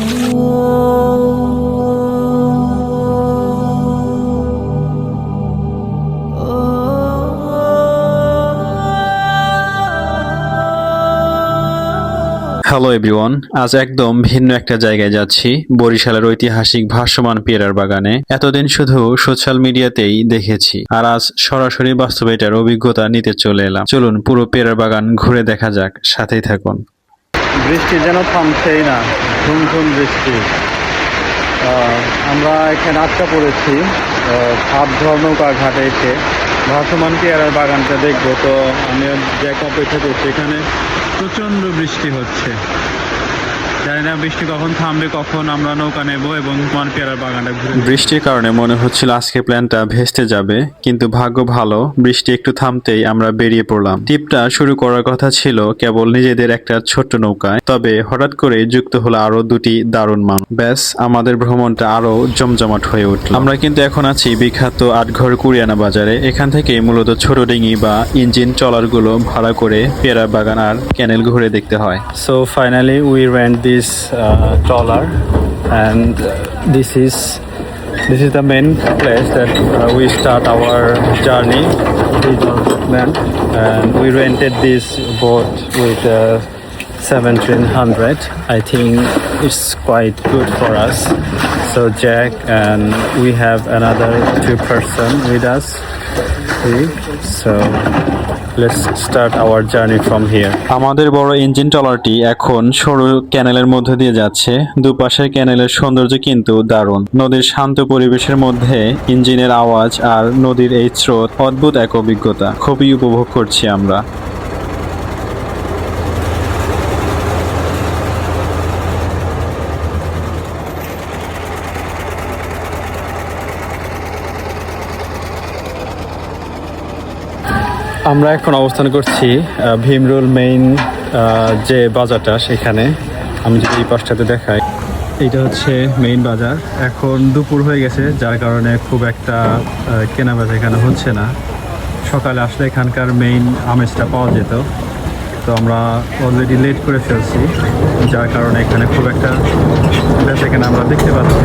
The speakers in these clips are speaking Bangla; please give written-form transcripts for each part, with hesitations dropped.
হ্যালো এভরিওয়ান, আজ একদম ভিন্ন একটা জায়গায় যাচ্ছি, বরিশালের ঐতিহাসিক ভাসমান পেয়ারার বাগানে। এতদিন শুধু সোশ্যাল মিডিয়াতেই দেখেছি, আর আজ সরাসরি বাস্তবে এটার অভিজ্ঞতা নিতে চলে এলাম। চলুন পুরো পেয়ারার বাগান ঘুরে দেখা যাক, সাথেই থাকুন। বৃষ্টি যেন থামছেই না, ঝুমঝুম বৃষ্টি। আমরা এখানে আটকা পড়েছি সাবধর নৌকা ঘাটে এসে ভাসমান পেয়ারার বাগানটা দেখবো। তো আমি যে অপেক্ষা করছি, এখানে প্রচন্ড বৃষ্টি হচ্ছে। জানি না বৃষ্টি কখন থামবে, কখন আমরা নৌকা নেব এবং পেয়ারার বাগানটা ঘুরে। বৃষ্টির কারণে মনে হচ্ছিল আজকে প্ল্যানটা ভেস্তে যাবে, কিন্তু ভাগ্য ভালো, বৃষ্টি একটু থামতেই আমরা বেরিয়ে পড়লাম। ট্রিপটা শুরু করার কথা ছিল কেবল নিজেদের একটা ছোট্ট নৌকায়, তবে হঠাৎ করে যুক্ত হলো আরো দুটি দারুণ মানুষ। ব্যাস, আমাদের ভ্রমণটা আরো জমজমাট হয়ে উঠল। আমরা কিন্তু এখন আছি বিখ্যাত আটঘর কুরিয়ানা বাজারে। এখান থেকে মূলত ছোট ডিঙি বা ইঞ্জিন ট্রলারগুলো ভাড়া করে পেয়ারা বাগান আর ক্যানেল ঘুরে দেখতে হয়। So finally we rent this trawler, and this is the main place that we start our journey. And we rented this boat with 1700. I think it's quite good for us. So Jack and we have another 2 person with us. So let's start our journey from here. আমাদের বড় ইঞ্জিন ট্রলারটি এখন সরু ক্যানেলের মধ্যে দিয়ে যাচ্ছে। দুপাশের ক্যানেলের সৌন্দর্য কিন্তু দারুণ। নদীর শান্ত পরিবেশের মধ্যে ইঞ্জিনের আওয়াজ আর নদীর এই স্রোত, অদ্ভুত এক অভিজ্ঞতা। খুবই উপভোগ করছি আমরা। আমরা এখন অবস্থান করছি ভীমরুল মেইন যে বাজারটা, সেখানে। আমি যদি এই পাশটাতে দেখাই, এইটা হচ্ছে মেইন বাজার। এখন দুপুর হয়ে গেছে, যার কারণে খুব একটা কেনাবেচা এখানে হচ্ছে না। সকালে আসলে এখানকার মেইন আমেজটা পাওয়া যেত, তো আমরা অলরেডি লেট করে ফেলছি, যার কারণে এখানে খুব একটা বেচাকেনা আমরা দেখতে পাচ্ছি।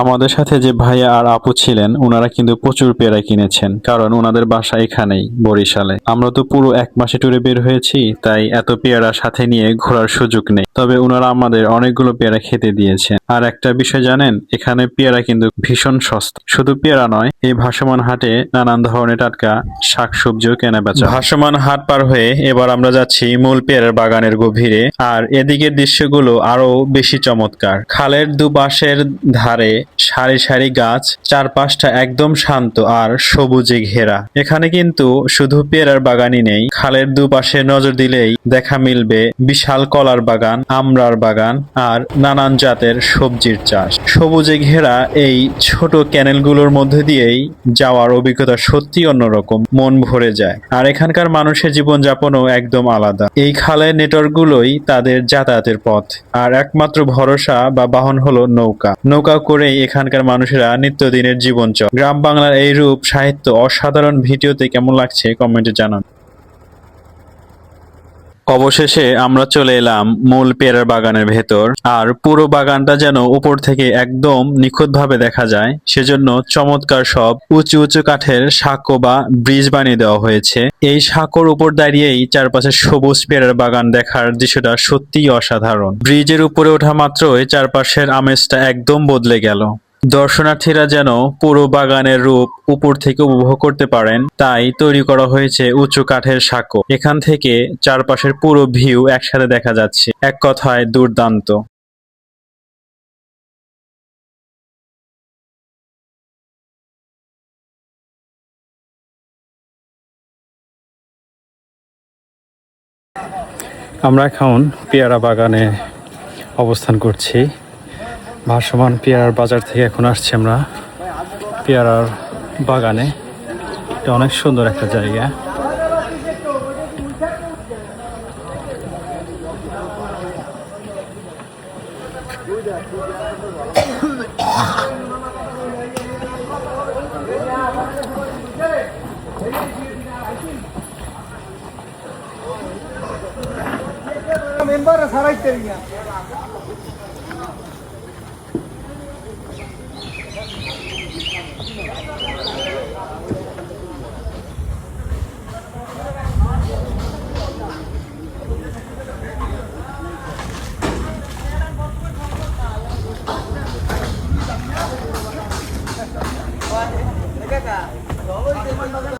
আমাদের সাথে যে ভাইয়া আর আপু ছিলেন, ওনারা কিন্তু প্রচুর পেয়ারা কিনেছেন, কারণ ওনাদের বাসা এখানেই বরিশালে। আমরা তো পুরো 1 মাসে ট্যুরে বের হয়েছি, তাই এত পেয়ারা সাথে নিয়ে ঘোরার সুযোগ নেই। তবে ওনারা আমাদের অনেকগুলো পেয়ারা খেতে দিয়েছেন। আর একটা বিষয় জানেন, এখানে পেয়ারা কিন্তু ভীষণ সস্তা। শুধু পেয়ারা নয়, এই ভাসমান হাটে নানান ধরনের টাটকা শাকসবজিও কেনা বেচা। ভাসমান হাট পার হয়ে এবার আমরা যাচ্ছি মূল পেয়ারার বাগানের গভীরে। আর এদিকের দৃশ্যগুলো আরো বেশি চমৎকার। খালের দুপাশের ধারে সারি সারি গাছ, চারপাশটা একদম শান্ত আর সবুজে ঘেরা। এখানে কিন্তু শুধু পেয়ারার বাগানই নেই, খালের দুপাশে নজর দিলেই দেখা মিলবে বিশাল কলার বাগান, আমড়ার বাগান আর নানান জাতের সবজির চাষ। সবুজে ঘেরা এই ছোট ক্যানেলগুলোর মধ্যে দিয়েই যাওয়ার অভিজ্ঞতা সত্যি অন্যরকম, মন ভরে যায়। আর এখানকার মানুষের জীবনযাপনও একদম আলাদা। এই খালের নেটওয়ার্কগুলোই তাদের যাতায়াতের পথ, আর একমাত্র ভরসা বা বাহন হলো নৌকা। নৌকা করেই এখানকার মানুষেরা নিত্যদিনের জীবন চলে। গ্রাম বাংলার এই রূপ, সাহিত্য, অসাধারণ ভিডিওতে কেমন লাগছে কমেন্টে জানান। অবশেষে আমরা চলে এলাম মূল পেয়ারার বাগানের ভেতর। আর পুরো বাগানটা যেন উপর থেকে একদম নিখুঁতভাবে দেখা যায়, সেজন্য চমৎকার সব উঁচু উঁচু কাঠের সাঁকো বা ব্রিজ বানিয়ে দেওয়া হয়েছে। এই সাঁকোর উপর দাঁড়িয়েই চারপাশে সবুজ পেয়ারার বাগান দেখার দৃশ্যটা সত্যিই অসাধারণ। ব্রিজের উপরে ওঠা মাত্রই চারপাশের আমেজটা একদম বদলে গেল। দর্শনার্থীরা যেন পুরো বাগানের রূপ উপর থেকে উপভোগ করতে পারেন, তাই তৈরি করা হয়েছে উঁচু কাঠের সাঁকো। এখান থেকে চারপাশের পুরো ভিউ একসাথে দেখা যাচ্ছে। এক কথায় দুর্দান্ত। আমরা এখন পেয়ারা বাগানে অবস্থান করছি। ভাসমান পেয়ারার বাজার থেকে এখন আসছি আমরা পেয়ারার বাগানে। এটা অনেক সুন্দর একটা জায়গা। মেম্বার সারাইতে